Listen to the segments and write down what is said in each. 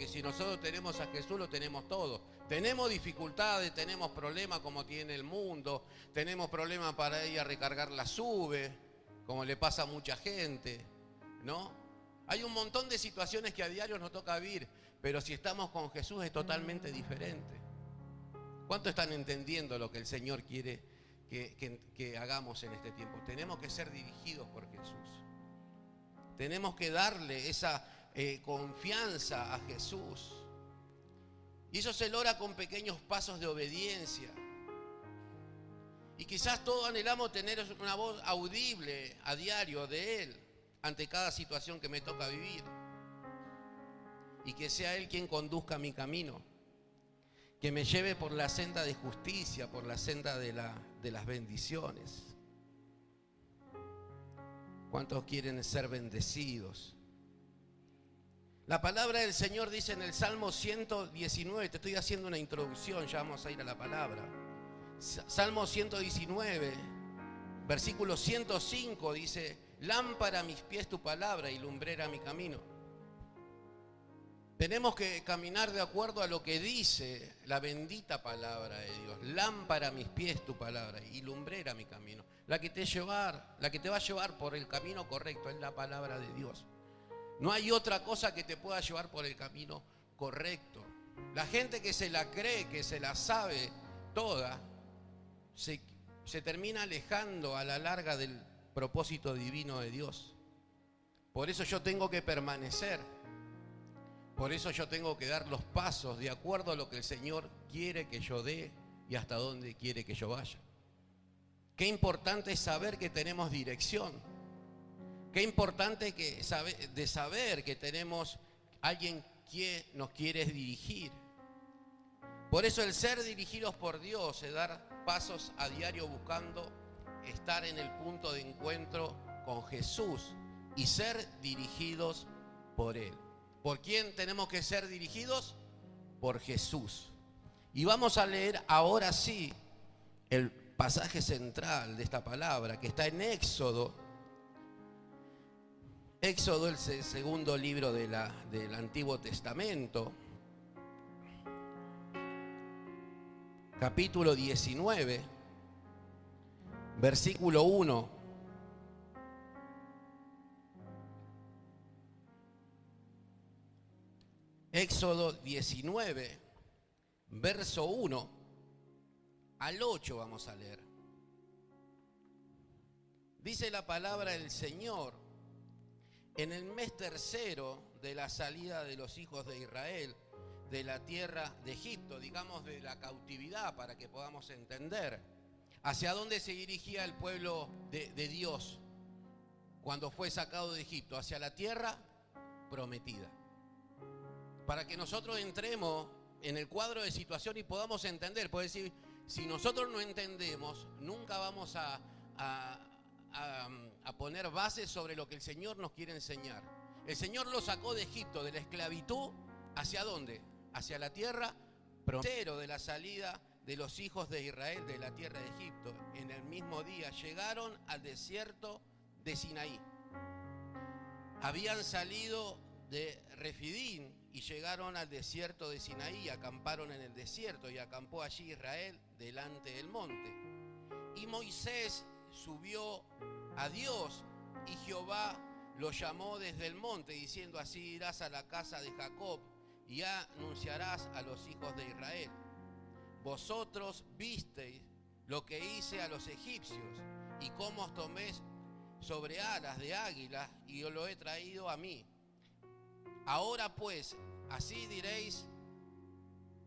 porque si nosotros tenemos a Jesús lo tenemos todo. Tenemos dificultades, tenemos problemas como tiene el mundo, tenemos problemas para ir a recargar la SUBE, como le pasa a mucha gente, ¿no? Hay un montón de situaciones que a diario nos toca vivir, pero si estamos con Jesús es totalmente diferente. ¿Cuántos están entendiendo lo que el Señor quiere que hagamos en este tiempo? Tenemos que ser dirigidos por Jesús. Tenemos que darle esa confianza a Jesús. Y eso se logra con pequeños pasos de obediencia. Y quizás todos anhelamos tener una voz audible a diario de Él ante cada situación que me toca vivir. Y que sea Él quien conduzca mi camino. Que me lleve por la senda de justicia, por la senda de las bendiciones. ¿Cuántos quieren ser bendecidos? La palabra del Señor dice en el Salmo 119, te estoy haciendo una introducción, ya vamos a ir a la palabra. Salmo 119, versículo 105 dice: lámpara a mis pies tu palabra y lumbrera mi camino. Tenemos que caminar de acuerdo a lo que dice la bendita palabra de Dios. Lámpara a mis pies tu palabra y lumbrera mi camino. La que te va a llevar por el camino correcto es la palabra de Dios. No hay otra cosa que te pueda llevar por el camino correcto. La gente que se la cree, que se la sabe toda, se termina alejando a la larga del propósito divino de Dios. Por eso yo tengo que permanecer. Por eso yo tengo que dar los pasos de acuerdo a lo que el Señor quiere que yo dé y hasta dónde quiere que yo vaya. Qué importante es saber que tenemos dirección. Qué importante de saber que tenemos alguien que nos quiere dirigir. Por eso el ser dirigidos por Dios es dar pasos a diario buscando estar en el punto de encuentro con Jesús y ser dirigidos por Él. ¿Por quién tenemos que ser dirigidos? Por Jesús. Y vamos a leer ahora sí el pasaje central de esta palabra que está en Éxodo. Éxodo es el segundo libro del Antiguo Testamento. Capítulo 19, versículo 1. Éxodo 19, verso 1 al 8 vamos a leer. Dice la palabra del Señor: en el mes tercero de la salida de los hijos de Israel de la tierra de Egipto, digamos de la cautividad para que podamos entender, ¿hacia dónde se dirigía el pueblo de Dios cuando fue sacado de Egipto? Hacia la tierra prometida. Para que nosotros entremos en el cuadro de situación y podamos entender, puede decir, si nosotros no entendemos, nunca vamos a poner bases sobre lo que el Señor nos quiere enseñar. El Señor lo sacó de Egipto, de la esclavitud, ¿hacia dónde? Hacia la tierra prometida, de la salida de los hijos de Israel de la tierra de Egipto. En el mismo día llegaron al desierto de Sinaí. Habían salido de Refidín y llegaron al desierto de Sinaí, acamparon en el desierto y acampó allí Israel delante del monte. Y Moisés subió a Dios y Jehová lo llamó desde el monte diciendo: así irás a la casa de Jacob y anunciarás a los hijos de Israel: vosotros visteis lo que hice a los egipcios y cómo os tomé sobre alas de águila y os lo he traído a mí. Ahora pues, así diréis: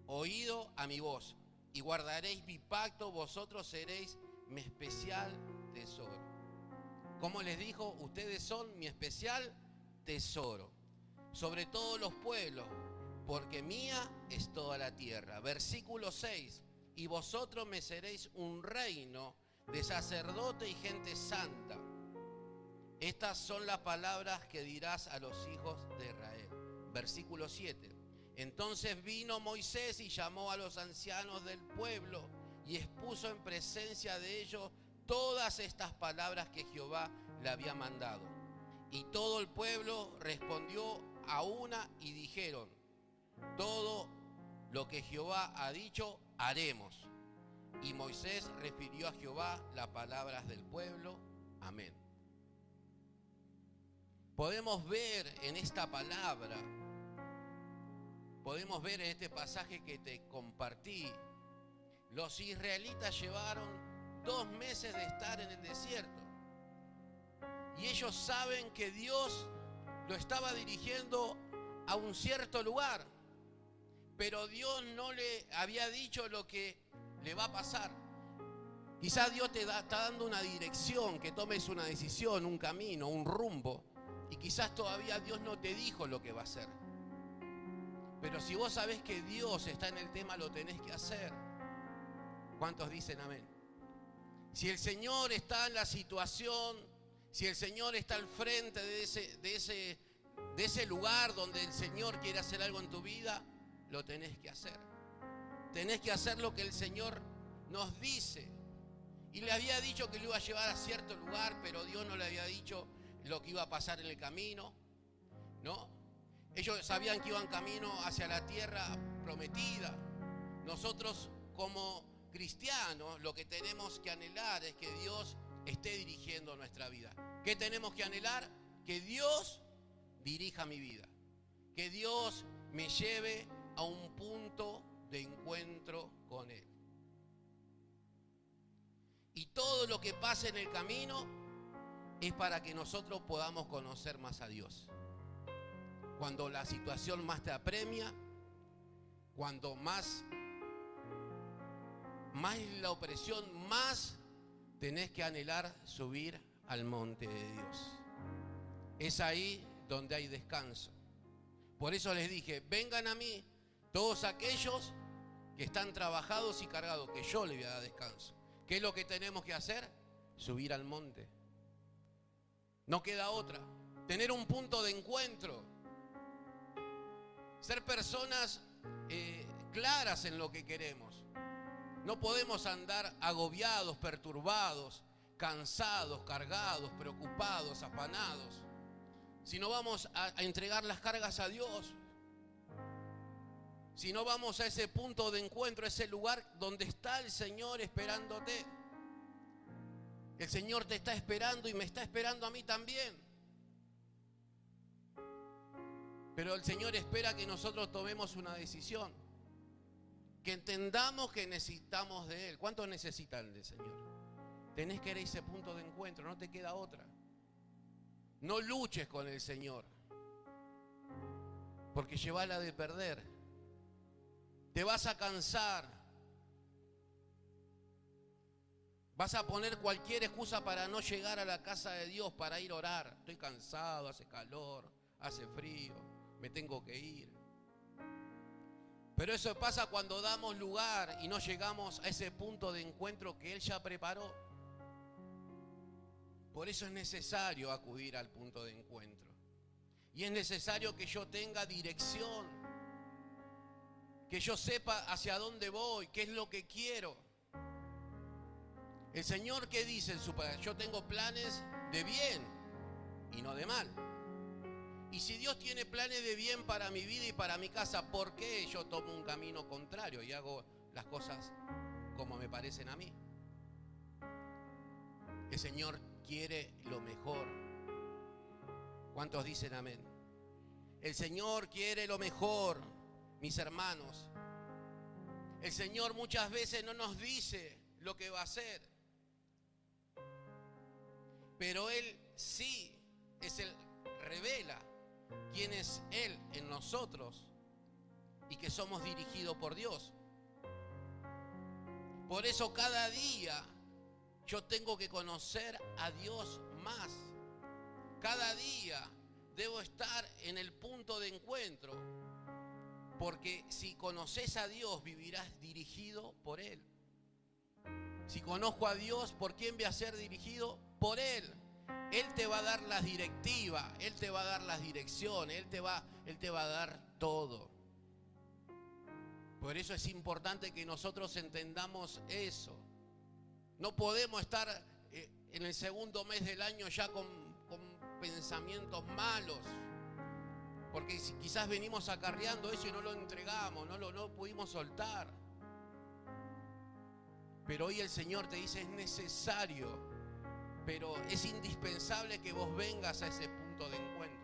oído a mi voz, y guardaréis mi pacto, vosotros seréis mi especial tesoro. Como les dijo, ustedes son mi especial tesoro sobre todos los pueblos, porque mía es toda la tierra. Versículo 6, y vosotros me seréis un reino de sacerdote y gente santa. Estas son las palabras que dirás a los hijos de Israel. Versículo 7. Entonces vino Moisés y llamó a los ancianos del pueblo y expuso en presencia de ellos todas estas palabras que Jehová le había mandado. Y todo el pueblo respondió a una y dijeron: todo lo que Jehová ha dicho, haremos. Y Moisés refirió a Jehová las palabras del pueblo. Amén. Podemos ver en esta palabra, podemos ver en este pasaje que te compartí, los israelitas llevaron 2 meses de estar en el desierto. Y ellos saben que Dios lo estaba dirigiendo a un cierto lugar, pero Dios no le había dicho lo que le va a pasar. Quizás Dios está dando una dirección, que tomes una decisión, un camino, un rumbo, y quizás todavía Dios no te dijo lo que va a hacer. Pero si vos sabés que Dios está en el tema, lo tenés que hacer. ¿Cuántos dicen amén? Si el Señor está en la situación, si el Señor está al frente de ese lugar donde el Señor quiere hacer algo en tu vida, lo tenés que hacer. Tenés que hacer lo que el Señor nos dice. Y le había dicho que lo iba a llevar a cierto lugar, pero Dios no le había dicho lo que iba a pasar en el camino, ¿no? Ellos sabían que iban camino hacia la tierra prometida. Nosotros como cristianos lo que tenemos que anhelar es que Dios esté dirigiendo nuestra vida. ¿Qué tenemos que anhelar? Que Dios dirija mi vida. Que Dios me lleve a un punto de encuentro con Él. Y todo lo que pase en el camino es para que nosotros podamos conocer más a Dios. Cuando la situación más te apremia, cuando más la opresión, más tenés que anhelar subir al monte de Dios. Es ahí donde hay descanso. Por eso les dije, vengan a mí todos aquellos que están trabajados y cargados, que yo les voy a dar descanso. ¿Qué es lo que tenemos que hacer? Subir al monte. No queda otra. Tener un punto de encuentro. Ser personas claras en lo que queremos. No podemos andar agobiados, perturbados, cansados, cargados, preocupados, afanados. Si no vamos a entregar las cargas a Dios. Si no vamos a ese punto de encuentro, a ese lugar donde está el Señor esperándote. El Señor te está esperando y me está esperando a mí también. Pero el Señor espera que nosotros tomemos una decisión. Que entendamos que necesitamos de Él. ¿Cuántos necesitan del Señor? Tenés que ir a ese punto de encuentro, no te queda otra. No luches con el Señor, porque llevala de perder. Te vas a cansar. Vas a poner cualquier excusa para no llegar a la casa de Dios, para ir a orar. Estoy cansado, hace calor, hace frío, me tengo que ir. Pero eso pasa cuando damos lugar y no llegamos a ese punto de encuentro que Él ya preparó. Por eso es necesario acudir al punto de encuentro. Y es necesario que yo tenga dirección. Que yo sepa hacia dónde voy, qué es lo que quiero. El Señor, ¿qué dice en su palabra? Yo tengo planes de bien y no de mal. Y si Dios tiene planes de bien para mi vida y para mi casa, ¿por qué yo tomo un camino contrario y hago las cosas como me parecen a mí? El Señor quiere lo mejor. ¿Cuántos dicen amén? El Señor quiere lo mejor, mis hermanos. El Señor muchas veces no nos dice lo que va a hacer. Pero Él sí es el revela quién es Él en nosotros y que somos dirigidos por Dios. Por eso cada día yo tengo que conocer a Dios más. Cada día debo estar en el punto de encuentro, porque si conoces a Dios vivirás dirigido por Él. Si conozco a Dios, ¿por quién voy a ser dirigido? Por Él. Él te va a dar las directivas, Él te va a dar las direcciones, Él te va a dar todo. Por eso es importante que nosotros entendamos eso. No podemos estar en el segundo mes del año ya con pensamientos malos. Porque quizás venimos acarreando eso y no lo entregamos, no lo pudimos soltar. Pero hoy el Señor te dice, es necesario, pero es indispensable que vos vengas a ese punto de encuentro.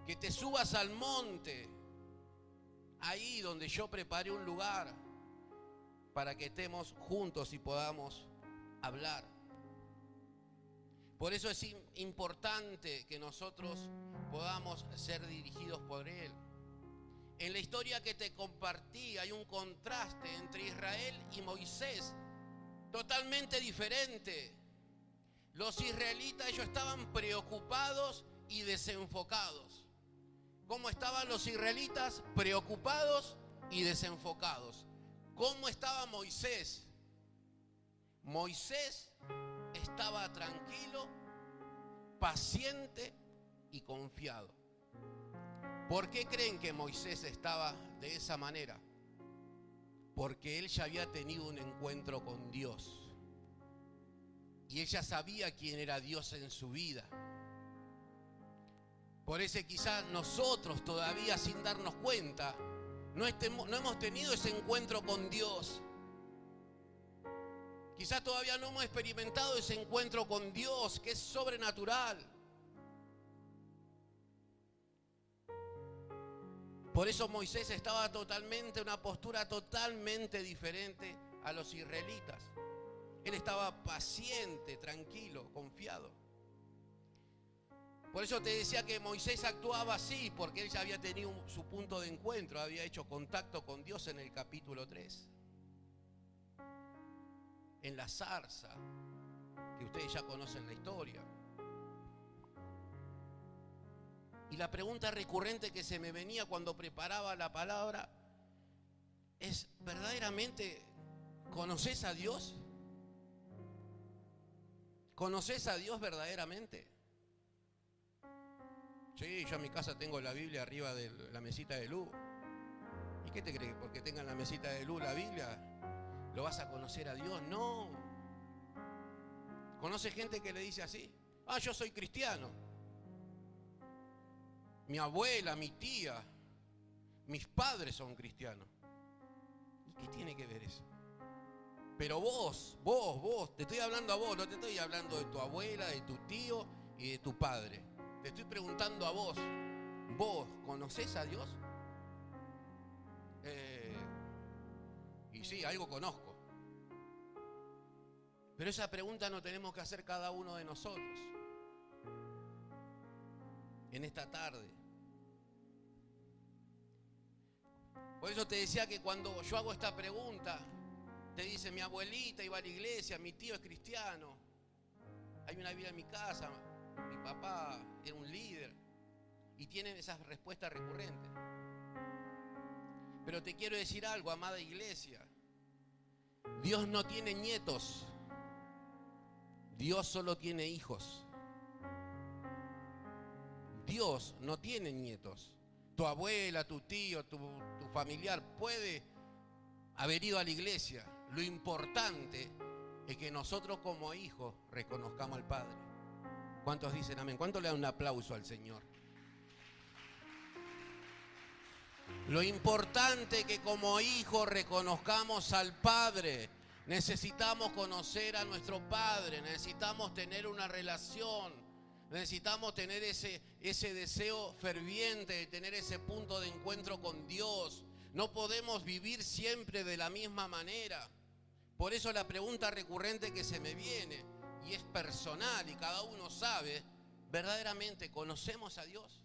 Que te subas al monte, ahí donde yo preparé un lugar para que estemos juntos y podamos hablar. Por eso es importante que nosotros podamos ser dirigidos por Él. En la historia que te compartí hay un contraste entre Israel y Moisés, totalmente diferente. Los israelitas, ellos estaban preocupados y desenfocados. ¿Cómo estaban los israelitas? Preocupados y desenfocados. ¿Cómo estaba Moisés? Moisés estaba tranquilo, paciente y confiado. ¿Por qué creen que Moisés estaba de esa manera? Porque él ya había tenido un encuentro con Dios. Y él ya sabía quién era Dios en su vida. Por eso quizás nosotros todavía sin darnos cuenta no hemos tenido ese encuentro con Dios. Quizás todavía no hemos experimentado ese encuentro con Dios que es sobrenatural. Por eso Moisés estaba totalmente, una postura totalmente diferente a los israelitas. Él estaba paciente, tranquilo, confiado. Por eso te decía que Moisés actuaba así, porque él ya había tenido su punto de encuentro, había hecho contacto con Dios en el capítulo 3. En la zarza, que ustedes ya conocen la historia. Y la pregunta recurrente que se me venía cuando preparaba la palabra es, ¿verdaderamente conoces a Dios? ¿Conoces a Dios verdaderamente? Sí, yo en mi casa tengo la Biblia arriba de la mesita de luz. ¿Y qué te crees? Porque tengan la mesita de luz la Biblia, ¿lo vas a conocer a Dios? No. ¿Conoce gente que le dice así? Ah, yo soy cristiano. Mi abuela, mi tía, mis padres son cristianos. ¿Y qué tiene que ver eso? Pero vos, te estoy hablando a vos, no te estoy hablando de tu abuela, de tu tío y de tu padre. Te estoy preguntando a vos, ¿vos conocés a Dios? Y sí, algo conozco. Pero esa pregunta no tenemos que hacer cada uno de nosotros. En esta tarde. Por eso te decía que cuando yo hago esta pregunta, te dice mi abuelita iba a la iglesia, mi tío es cristiano, hay una Biblia en mi casa, mi papá era un líder, y tienen esas respuestas recurrentes. Pero te quiero decir algo, amada iglesia, Dios no tiene nietos, Dios solo tiene hijos. Dios no tiene nietos. Tu abuela, tu tío, tu familiar puede haber ido a la iglesia. Lo importante es que nosotros como hijos reconozcamos al Padre. ¿Cuántos dicen amén? ¿Cuántos le dan un aplauso al Señor? Lo importante es que como hijos reconozcamos al Padre. Necesitamos conocer a nuestro Padre, necesitamos tener una relación, necesitamos tener ese deseo ferviente de tener ese punto de encuentro con Dios. No podemos vivir siempre de la misma manera. Por eso la pregunta recurrente que se me viene, y es personal y cada uno sabe, ¿verdaderamente conocemos a Dios?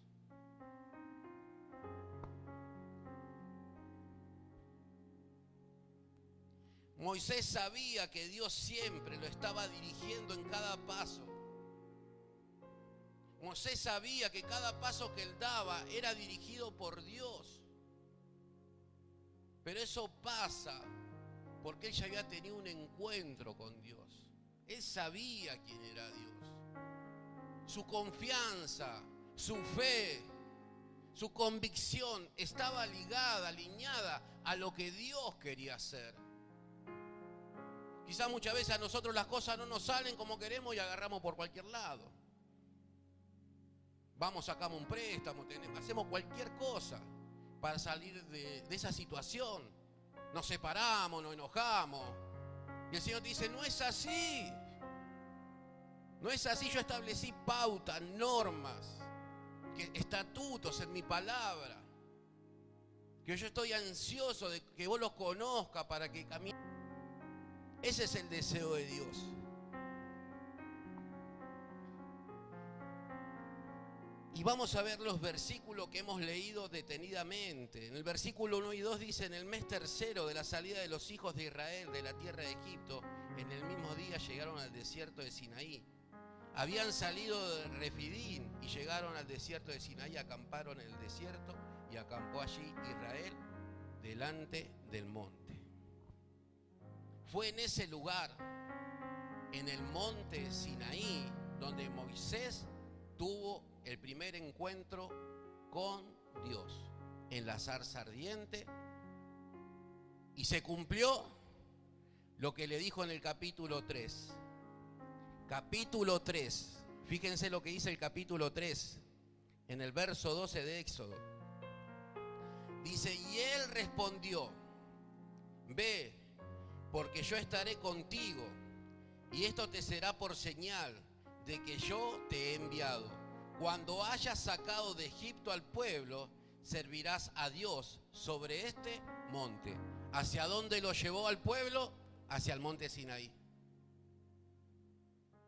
Moisés sabía que Dios siempre lo estaba dirigiendo en cada paso. Moisés sabía que cada paso que él daba era dirigido por Dios. Pero eso pasa porque él ya había tenido un encuentro con Dios. Él sabía quién era Dios. Su confianza, su fe, su convicción estaba ligada, alineada a lo que Dios quería hacer. Quizás muchas veces a nosotros las cosas no nos salen como queremos y agarramos por cualquier lado. Vamos, sacamos un préstamo, hacemos cualquier cosa para salir de esa situación. Nos separamos, nos enojamos. Y el Señor te dice, no es así. No es así, yo establecí pautas, normas, estatutos en mi palabra. Que yo estoy ansioso de que vos los conozcas para que camine. Ese es el deseo de Dios. Y vamos a ver los versículos que hemos leído detenidamente. En el versículo 1 y 2 dice, en el mes tercero de la salida de los hijos de Israel de la tierra de Egipto, en el mismo día llegaron al desierto de Sinaí. Habían salido de Refidín y llegaron al desierto de Sinaí, acamparon en el desierto y acampó allí Israel delante del monte. Fue en ese lugar, en el monte Sinaí, donde Moisés tuvo el primer encuentro con Dios en la zarza ardiente, y se cumplió lo que le dijo en el capítulo 3. Capítulo 3, fíjense lo que dice el capítulo 3, en el verso 12 de Éxodo. Dice, y él respondió, ve, porque yo estaré contigo, y esto te será por señal de que yo te he enviado. Cuando hayas sacado de Egipto al pueblo, servirás a Dios sobre este monte. ¿Hacia dónde lo llevó al pueblo? Hacia el monte Sinaí.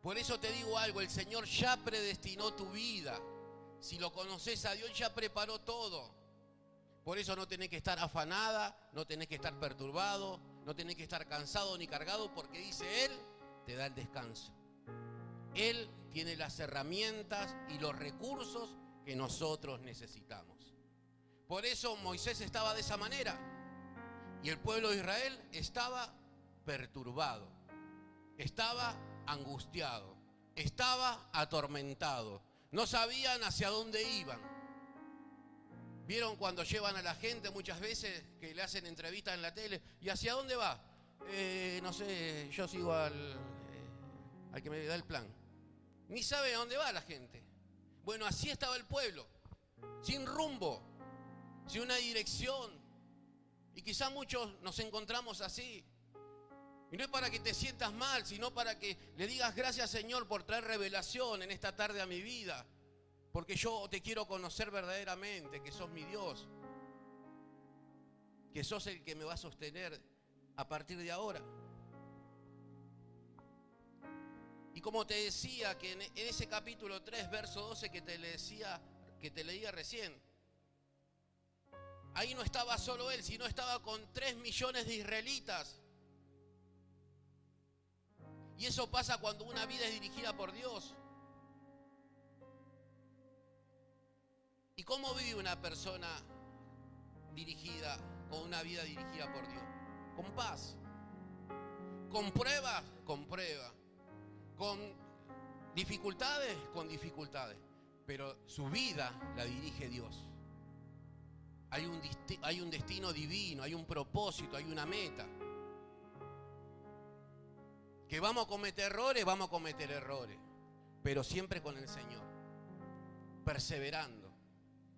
Por eso te digo algo, el Señor ya predestinó tu vida. Si lo conoces a Dios, ya preparó todo. Por eso no tenés que estar afanada, no tenés que estar perturbado, no tenés que estar cansado ni cargado, porque dice Él, te da el descanso. Él tiene las herramientas y los recursos que nosotros necesitamos. Por eso Moisés estaba de esa manera y el pueblo de Israel estaba perturbado, estaba angustiado, estaba atormentado. No sabían hacia dónde iban. ¿Vieron cuando llevan a la gente muchas veces que le hacen entrevistas en la tele? ¿Y hacia dónde va? No sé, yo sigo al que me da el plan. Ni sabe a dónde va la gente. Bueno, así estaba el pueblo, sin rumbo, sin una dirección. Y quizá muchos nos encontramos así. Y no es para que te sientas mal, sino para que le digas gracias, Señor, por traer revelación en esta tarde a mi vida. Porque yo te quiero conocer verdaderamente, que sos mi Dios, que sos el que me va a sostener a partir de ahora. Y como te decía, que en ese capítulo 3, verso 12 que te leía recién, ahí no estaba solo él, sino estaba con 3 millones de israelitas. Y eso pasa cuando una vida es dirigida por Dios. ¿Y cómo vive una persona dirigida, con una vida dirigida por Dios? Con paz. Con pruebas, con pruebas. Con dificultades, con dificultades. Pero su vida la dirige Dios. Hay un destino divino, hay un propósito, hay una meta. Que vamos a cometer errores, pero siempre con el Señor, perseverando,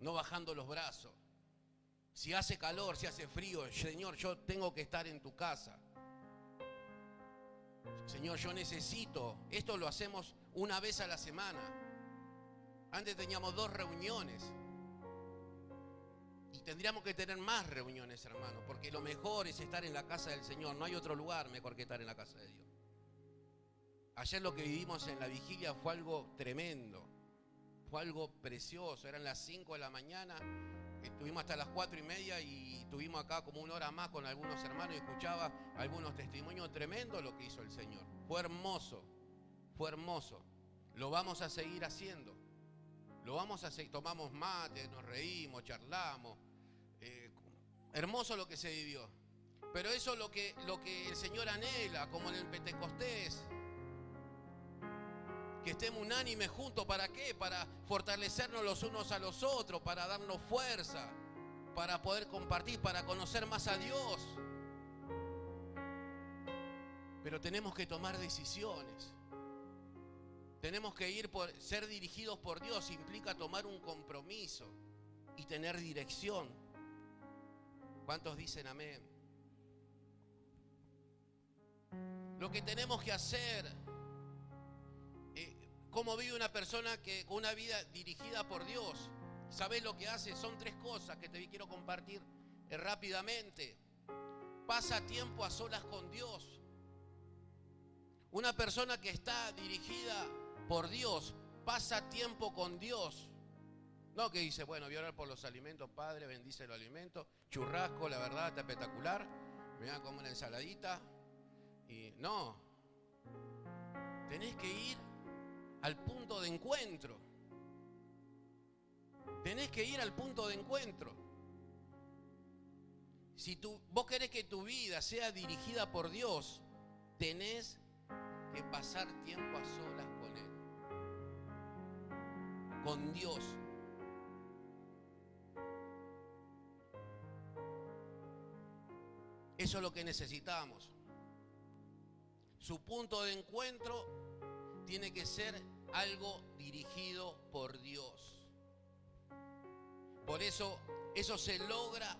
no bajando los brazos. Si hace calor, si hace frío, Señor, yo tengo que estar en tu casa. Señor, yo necesito, esto lo hacemos una vez a la semana. Antes teníamos 2 reuniones. Y tendríamos que tener más reuniones, hermanos, porque lo mejor es estar en la casa del Señor. No hay otro lugar mejor que estar en la casa de Dios. Ayer lo que vivimos en la vigilia fue algo tremendo, fue algo precioso. Eran las 5 de la mañana, estuvimos hasta las 4:30 y estuvimos acá como 1 hora más con algunos hermanos y escuchaba algunos testimonios tremendos lo que hizo el Señor. Fue hermoso, fue hermoso. Lo vamos a seguir haciendo, lo vamos a seguir. Tomamos mate, nos reímos, charlamos. Hermoso lo que se vivió. Pero eso es lo que el Señor anhela, como en el Pentecostés. Que estemos unánimes juntos, ¿para qué? Para fortalecernos los unos a los otros, para darnos fuerza, para poder compartir, para conocer más a Dios. Pero tenemos que tomar decisiones. Tenemos que ir por ser dirigidos por Dios, implica tomar un compromiso y tener dirección. ¿Cuántos dicen amén? Lo que tenemos que hacer, cómo vive una persona con una vida dirigida por Dios. ¿Sabés lo que hace? Son 3 cosas que te quiero compartir rápidamente. Pasa tiempo a solas con Dios. Una persona que está dirigida por Dios, pasa tiempo con Dios. No que dice, bueno, voy a orar por los alimentos, Padre, bendice los alimentos, churrasco, la verdad, está espectacular, me voy a comer una ensaladita. Y no, tenés que ir al punto de encuentro. Tenés que ir al punto de encuentro. Si vos querés que tu vida sea dirigida por Dios, tenés que pasar tiempo a solas con Él, con Dios. Eso es lo que necesitamos. Su punto de encuentro tiene que ser algo dirigido por Dios. Por eso se logra.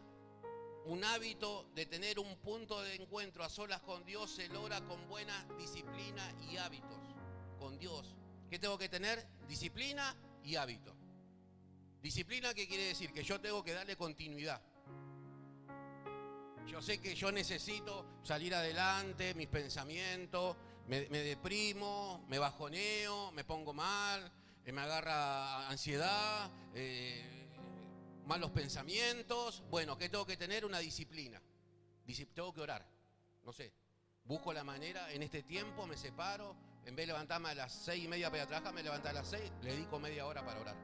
Un hábito de tener un punto de encuentro a solas con Dios se logra con buena disciplina y hábitos con Dios. ¿Qué tengo que tener? Disciplina y hábito. Disciplina, ¿qué quiere decir? Que yo tengo que darle continuidad. Yo sé que yo necesito salir adelante, mis pensamientos, me deprimo, me bajoneo, me pongo mal, me agarra ansiedad, malos pensamientos. Bueno, ¿qué tengo que tener? Una disciplina. Tengo que orar. No sé, busco la manera, en este tiempo me separo, en vez de levantarme a las 6:30 para ir a trabajar, me levanto a las 6, le dedico media hora para orar.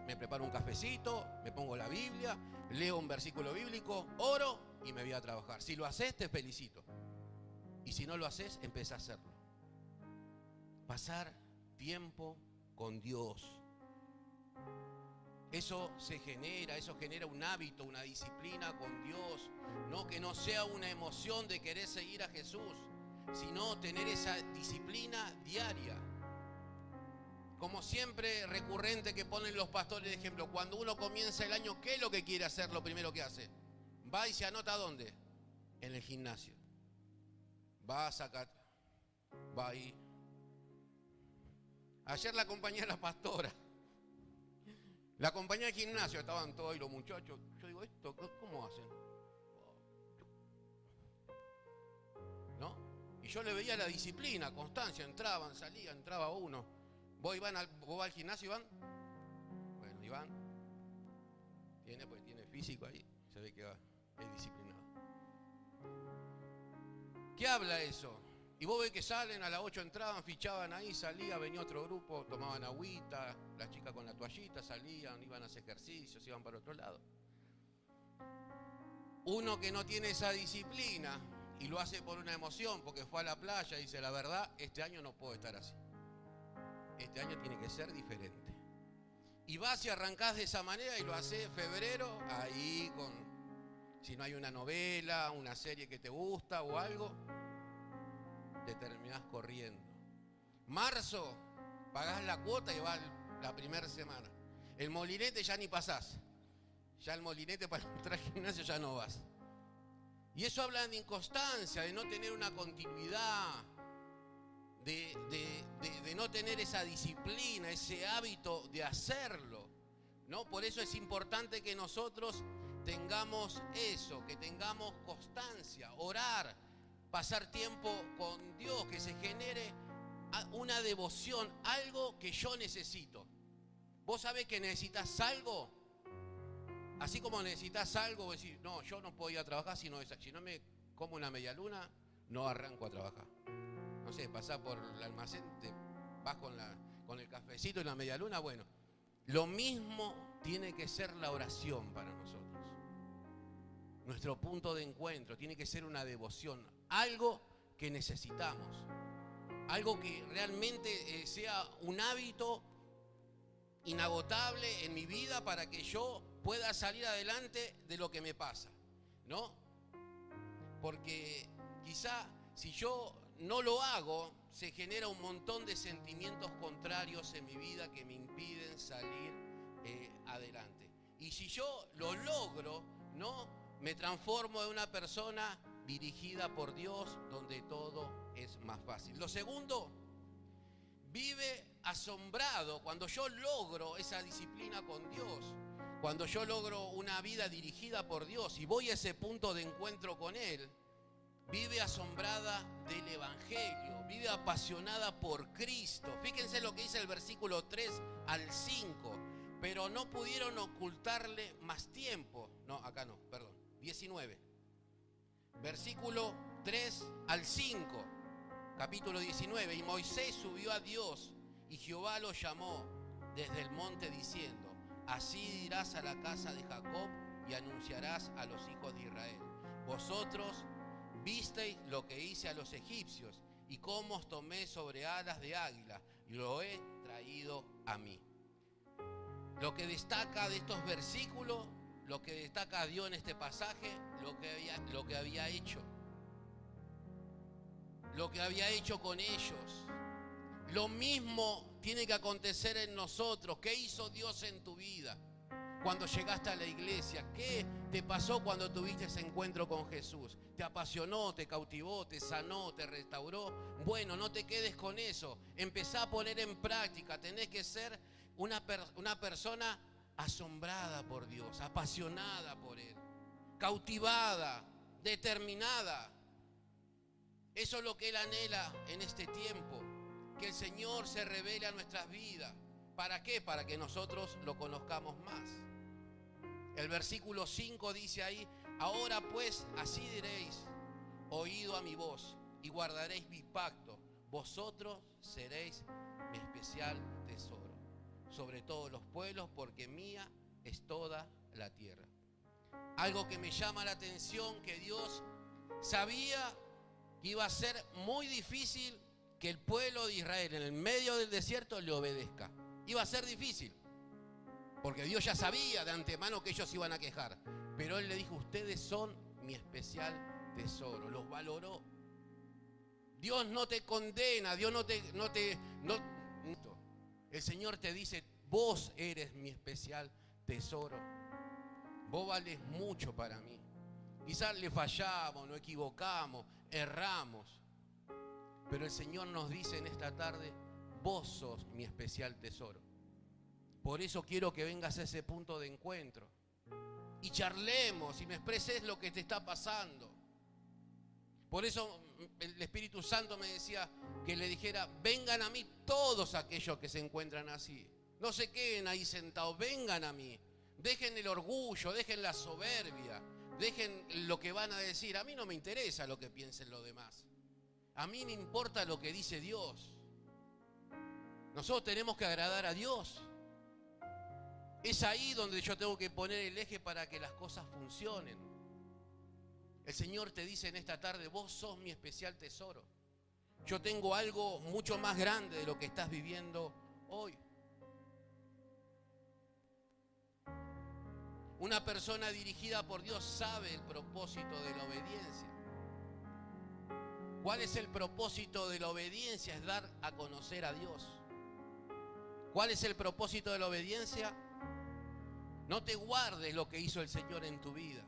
Me preparo un cafecito, me pongo la Biblia, leo un versículo bíblico, oro y me voy a trabajar. Si lo haces, te felicito. Y si no lo haces, empieza a hacerlo. Pasar tiempo con Dios. Eso genera un hábito, una disciplina con Dios. No que no sea una emoción de querer seguir a Jesús, sino tener esa disciplina diaria. Como siempre recurrente que ponen los pastores de ejemplo, cuando uno comienza el año, ¿qué es lo que quiere hacer? Lo primero que hace, va y se anota ¿dónde? En el gimnasio. Va a sacar, va ahí. Ayer la acompañé a la pastora. La acompañé al gimnasio, estaban todos ahí los muchachos. Yo digo, ¿esto cómo hacen? ¿No? Y yo le veía la disciplina, constancia, entraban, salían, entraba uno. ¿Vos vas al gimnasio, Iván? Bueno, Iván tiene físico ahí, se ve que es disciplinado. ¿Qué habla eso? Y vos ves que salen, a las 8 entraban, fichaban ahí, salía, venía otro grupo, tomaban agüita, las chicas con la toallita, salían, iban a hacer ejercicios, iban para otro lado. Uno que no tiene esa disciplina y lo hace por una emoción, porque fue a la playa y dice, la verdad, este año no puedo estar así. Este año tiene que ser diferente. Y vas y arrancás de esa manera y lo haces en febrero, ahí si no hay una novela, una serie que te gusta o algo, te terminás corriendo. Marzo, pagás la cuota y vas la primera semana. El molinete ya ni pasás. Ya el molinete para entrar al gimnasio ya no vas. Y eso habla de inconstancia, de no tener una continuidad, de no tener esa disciplina, ese hábito de hacerlo, ¿no? Por eso es importante que nosotros tengamos eso, que tengamos constancia, orar, pasar tiempo con Dios, que se genere una devoción, algo que yo necesito. ¿Vos sabés que necesitas algo? Así como necesitas algo, vos decís, no, yo no puedo ir a trabajar si no me como una media luna, no arranco a trabajar. No sé, pasás por el almacén, te vas con el cafecito y la media luna, bueno. Lo mismo tiene que ser la oración para nosotros. Nuestro punto de encuentro tiene que ser una devoción, algo que necesitamos, algo que realmente sea un hábito inagotable en mi vida para que yo pueda salir adelante de lo que me pasa, ¿no? Porque quizá si yo no lo hago, se genera un montón de sentimientos contrarios en mi vida que me impiden salir adelante. Y si yo lo logro, ¿no?, me transformo en una persona dirigida por Dios, donde todo es más fácil. Lo segundo, vive asombrado cuando yo logro esa disciplina con Dios, cuando yo logro una vida dirigida por Dios y voy a ese punto de encuentro con Él. Vive asombrada del Evangelio, vive apasionada por Cristo. Fíjense lo que dice el versículo 3 al 5. Pero no pudieron ocultarle más tiempo. No, acá no, perdón. 19. Versículo 3 al 5. Capítulo 19. Y Moisés subió a Dios y Jehová lo llamó desde el monte diciendo: así dirás a la casa de Jacob y anunciarás a los hijos de Israel: vosotros visteis lo que hice a los egipcios y cómo os tomé sobre alas de águila y lo he traído a mí. Lo que destaca de estos versículos, lo que destaca Dios en este pasaje, lo que había hecho. Lo que había hecho con ellos. Lo mismo tiene que acontecer en nosotros. ¿Qué hizo Dios en tu vida? Cuando llegaste a la iglesia, ¿qué te pasó cuando tuviste ese encuentro con Jesús? ¿Te apasionó, te cautivó, te sanó, te restauró? Bueno, no te quedes con eso. Empezá a poner en práctica. Tenés que ser una persona asombrada por Dios, apasionada por Él, cautivada, determinada. Eso es lo que Él anhela en este tiempo. Que el Señor se revele a nuestras vidas. ¿Para qué? Para que nosotros lo conozcamos más. El versículo 5 dice ahí: ahora pues así diréis: oído a mi voz y guardaréis mi pacto. Vosotros seréis mi especial tesoro sobre todos los pueblos, porque mía es toda la tierra. Algo que me llama la atención, que Dios sabía que iba a ser muy difícil que el pueblo de Israel en el medio del desierto le obedezca. Iba a ser difícil, porque Dios ya sabía de antemano que ellos iban a quejar. Pero Él le dijo: ustedes son mi especial tesoro. Los valoró. Dios no te condena, Dios no. El Señor te dice: vos eres mi especial tesoro. Vos valés mucho para mí. Quizás le fallamos, nos equivocamos, erramos. Pero el Señor nos dice en esta tarde: vos sos mi especial tesoro. Por eso quiero que vengas a ese punto de encuentro y charlemos y me expreses lo que te está pasando. Por eso el Espíritu Santo me decía que le dijera: vengan a mí todos aquellos que se encuentran así. No se queden ahí sentados, vengan a mí. Dejen el orgullo, dejen la soberbia, dejen lo que van a decir. A mí no me interesa lo que piensen los demás. A mí me importa lo que dice Dios. Nosotros tenemos que agradar a Dios. Es ahí donde yo tengo que poner el eje para que las cosas funcionen. El Señor te dice en esta tarde: vos sos mi especial tesoro. Yo tengo algo mucho más grande de lo que estás viviendo hoy. Una persona dirigida por Dios sabe el propósito de la obediencia. ¿Cuál es el propósito de la obediencia? Es dar a conocer a Dios. ¿Cuál es el propósito de la obediencia? No te guardes lo que hizo el Señor en tu vida.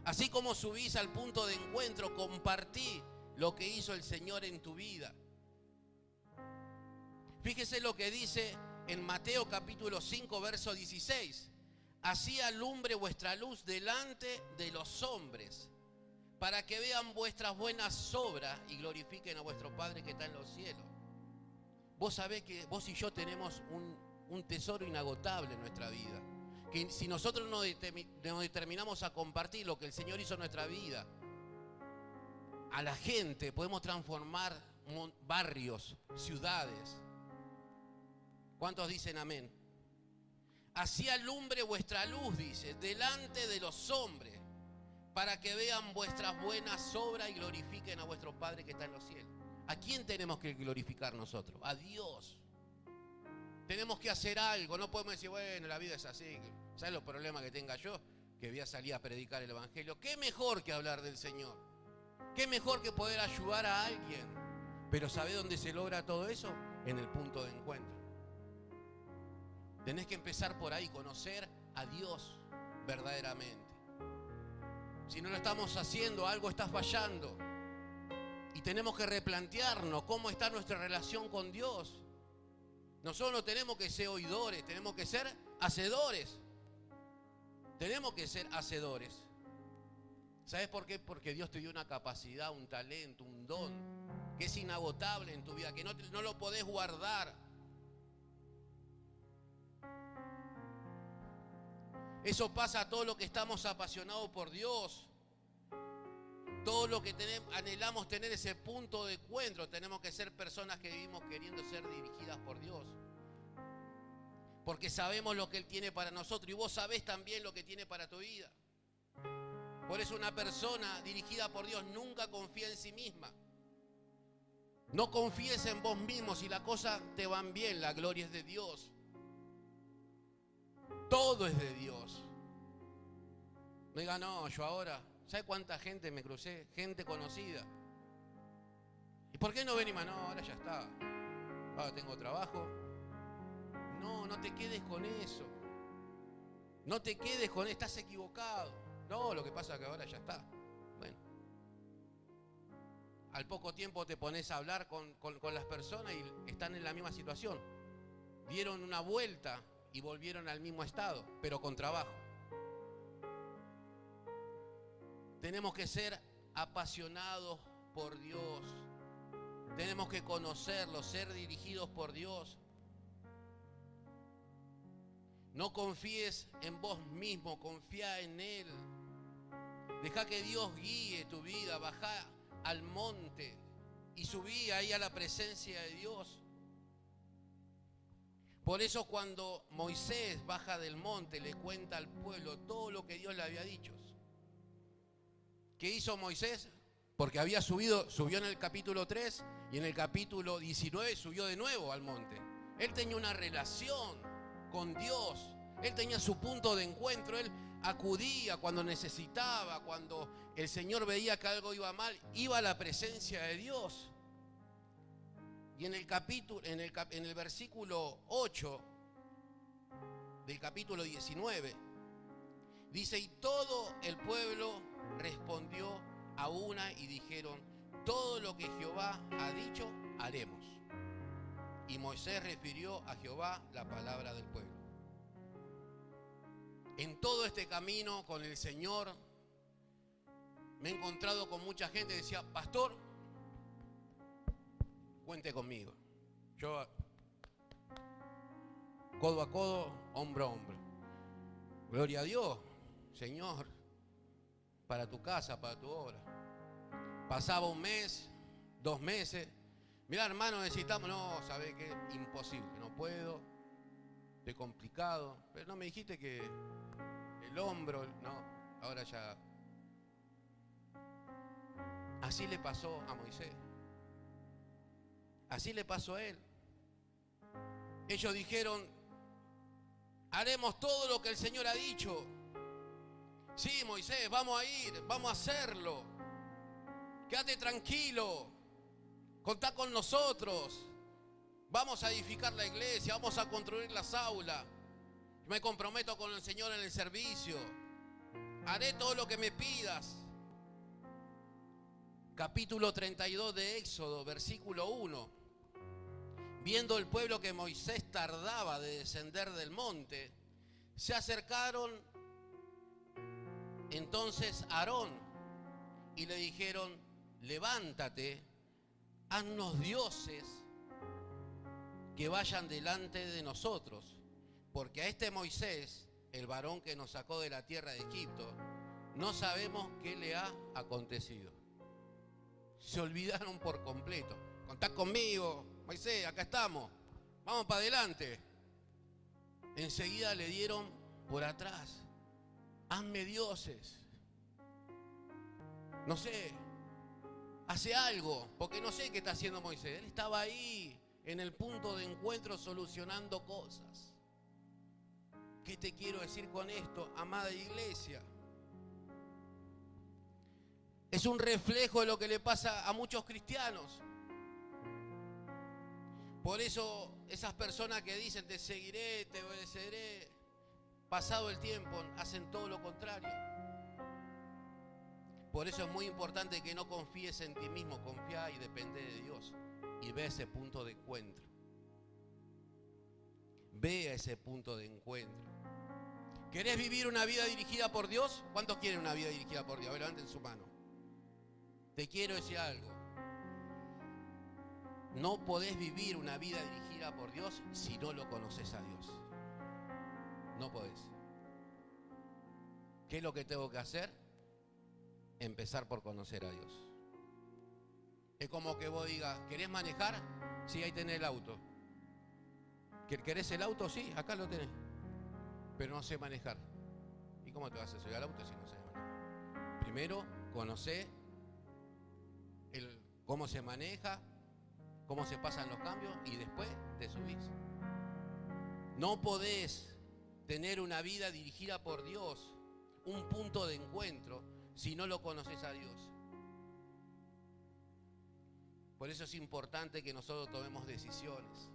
Así como subís al punto de encuentro, compartí lo que hizo el Señor en tu vida. Fíjese lo que dice en Mateo capítulo 5, verso 16. Así alumbre vuestra luz delante de los hombres, para que vean vuestras buenas obras y glorifiquen a vuestro Padre que está en los cielos. Vos sabés que vos y yo tenemos un tesoro inagotable en nuestra vida. Que si nosotros nos determinamos a compartir lo que el Señor hizo en nuestra vida, a la gente podemos transformar barrios, ciudades. ¿Cuántos dicen amén? Así alumbre vuestra luz, dice, delante de los hombres, para que vean vuestras buenas obras y glorifiquen a vuestro Padre que está en los cielos. ¿A quién tenemos que glorificar nosotros? A Dios. Tenemos que hacer algo, no podemos decir: bueno, la vida es así. ¿Sabes los problemas que tenga yo? Que voy a salir a predicar el Evangelio. ¿Qué mejor que hablar del Señor? ¿Qué mejor que poder ayudar a alguien? Pero ¿sabés dónde se logra todo eso? En el punto de encuentro. Tenés que empezar por ahí, conocer a Dios verdaderamente. Si no lo estamos haciendo, algo está fallando. Y tenemos que replantearnos cómo está nuestra relación con Dios. Nosotros no tenemos que ser oidores, tenemos que ser hacedores. Tenemos que ser hacedores. ¿Sabes por qué? Porque Dios te dio una capacidad, un talento, un don que es inagotable en tu vida, que no lo podés guardar. Eso pasa a todos los que estamos apasionados por Dios. Todos los que anhelamos tener ese punto de encuentro, tenemos que ser personas que vivimos queriendo ser dirigidas por Dios. Porque sabemos lo que Él tiene para nosotros y vos sabés también lo que tiene para tu vida. Por eso una persona dirigida por Dios nunca confía en sí misma. No confíes en vos mismo. Si las cosas te van bien, la gloria es de Dios. Todo es de Dios. No diga, no, yo ahora, ¿sabe cuánta gente me crucé? Gente conocida. ¿Y por qué no venimos? No, ahora ya está. Ahora tengo trabajo. No, no te quedes con eso. No te quedes con eso, estás equivocado. No, lo que pasa es que ahora ya está. Bueno. Al poco tiempo te pones a hablar con las personas y están en la misma situación. Dieron una vuelta y volvieron al mismo estado, pero con trabajo. Tenemos que ser apasionados por Dios. Tenemos que conocerlo, ser dirigidos por Dios. No confíes en vos mismo, confía en Él. Deja que Dios guíe tu vida, bajá al monte y subí ahí a la presencia de Dios. Por eso cuando Moisés baja del monte le cuenta al pueblo todo lo que Dios le había dicho. ¿Qué hizo Moisés? Porque había subió en el capítulo 3 y en el capítulo 19 subió de nuevo al monte. Él tenía una relación con Dios. Él tenía su punto de encuentro. Él acudía cuando necesitaba, cuando el Señor veía que algo iba mal, iba a la presencia de Dios. Y en el versículo 8 del capítulo 19 dice: y todo el pueblo respondió a una y dijeron: todo lo que Jehová ha dicho, haremos. Y Moisés refirió a Jehová la palabra del pueblo. En todo este camino con el Señor me he encontrado con mucha gente que decía: pastor, cuente conmigo. Yo codo a codo, hombro a hombro. Gloria a Dios, Señor, para tu casa, para tu obra. Pasaba un mes, 2 meses. Mirá, hermano, necesitamos. No, ¿sabe qué? Imposible, no puedo. Estoy complicado. Pero no me dijiste que el hombro, no, ahora ya. Así le pasó a Moisés. Así le pasó a él. Ellos dijeron: haremos todo lo que el Señor ha dicho. Sí, Moisés, vamos a ir, vamos a hacerlo. Quédate tranquilo. Contá con nosotros. Vamos a edificar la iglesia, vamos a construir las aulas. Me comprometo con el Señor en el servicio. Haré todo lo que me pidas. Capítulo 32 de Éxodo, versículo 1. Viendo el pueblo que Moisés tardaba de descender del monte, se acercaron entonces a Aarón y le dijeron: levántate, haznos dioses que vayan delante de nosotros, porque a este Moisés, el varón que nos sacó de la tierra de Egipto, no sabemos qué le ha acontecido. Se olvidaron por completo. Contá conmigo, Moisés, acá estamos, vamos para adelante. Enseguida le dieron por atrás: hazme dioses. No sé, hace algo, porque no sé qué está haciendo Moisés. Él estaba ahí en el punto de encuentro solucionando cosas. ¿Qué te quiero decir con esto, amada iglesia? Es un reflejo de lo que le pasa a muchos cristianos. Por eso esas personas que dicen te seguiré, te obedeceré, pasado el tiempo hacen todo lo contrario. Por eso es muy importante que no confíes en ti mismo, confía y depende de Dios. Y ve ese punto de encuentro. Ve a ese punto de encuentro. ¿Querés vivir una vida dirigida por Dios? ¿Cuántos quieren una vida dirigida por Dios? A ver, levanten su mano. Te quiero decir algo. No podés vivir una vida dirigida por Dios si no lo conoces a Dios. No podés. ¿Qué es lo que tengo que hacer? Empezar por conocer a Dios. Es como que vos digas, ¿querés manejar? Sí, ahí tenés el auto. ¿Querés el auto? Sí, acá lo tenés. Pero no sé manejar. ¿Y cómo te vas a subir al auto si no sé manejar? Primero, conocé cómo se maneja, cómo se pasan los cambios y después te subís. No podés tener una vida dirigida por Dios, un punto de encuentro, si no lo conoces a Dios. Por eso es importante que nosotros tomemos decisiones.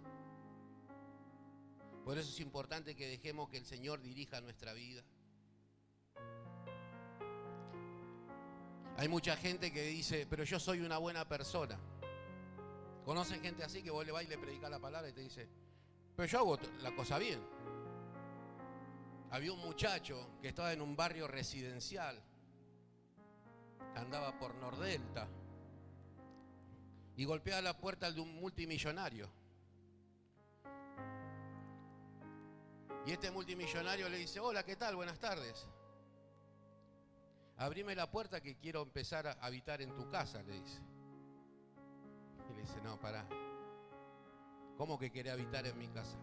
Por eso es importante que dejemos que el Señor dirija nuestra vida. Hay mucha gente que dice, pero yo soy una buena persona. ¿Conocen gente así que vos le vas y le predicás la palabra y te dice, pero yo hago la cosa bien? Había un muchacho que estaba en un barrio residencial, andaba por Nordelta y golpeaba la puerta de un multimillonario. Y este multimillonario le dice, hola, ¿qué tal? Buenas tardes. Abrime la puerta que quiero empezar a habitar en tu casa, le dice. Y le dice, no, pará. ¿Cómo que querés habitar en mi casa?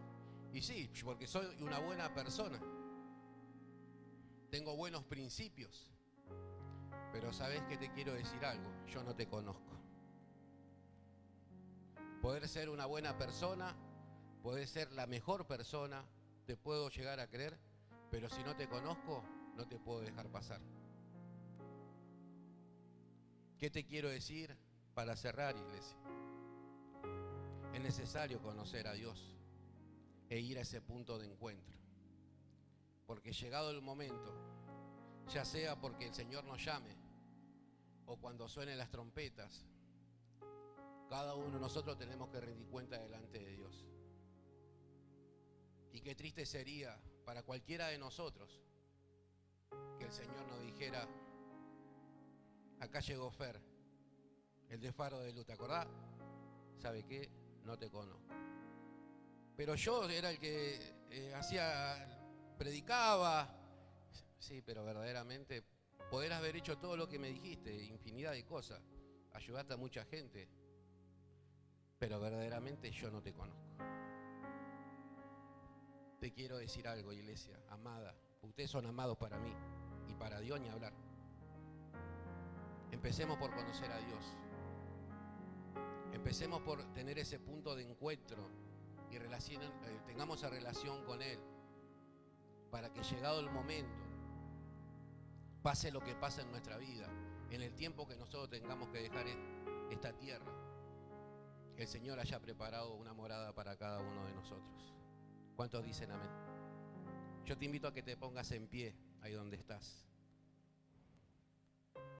Y sí, porque soy una buena persona. Tengo buenos principios. Pero ¿sabés qué te quiero decir algo? Yo no te conozco. Poder ser una buena persona, poder ser la mejor persona, te puedo llegar a creer, pero si no te conozco, no te puedo dejar pasar. ¿Qué te quiero decir para cerrar, iglesia? Es necesario conocer a Dios e ir a ese punto de encuentro. Porque llegado el momento, ya sea porque el Señor nos llame o cuando suenen las trompetas, cada uno de nosotros tenemos que rendir cuenta delante de Dios. Y qué triste sería para cualquiera de nosotros que el Señor nos dijera, acá llegó Fer, el de Faro de Luz, ¿te acordás? ¿Sabe qué? No te conozco. Pero yo era el que predicaba. Sí, pero verdaderamente poder haber hecho todo lo que me dijiste, infinidad de cosas, ayudaste a mucha gente, pero verdaderamente yo no te conozco. Te quiero decir algo, iglesia, amada. Ustedes son amados para mí y para Dios ni hablar. Empecemos por conocer a Dios. Empecemos por tener ese punto de encuentro y tengamos esa relación con Él, para que llegado el momento, pase lo que pase en nuestra vida, en el tiempo que nosotros tengamos que dejar esta tierra, el Señor haya preparado una morada para cada uno de nosotros. ¿Cuántos dicen amén? Yo te invito a que te pongas en pie ahí donde estás.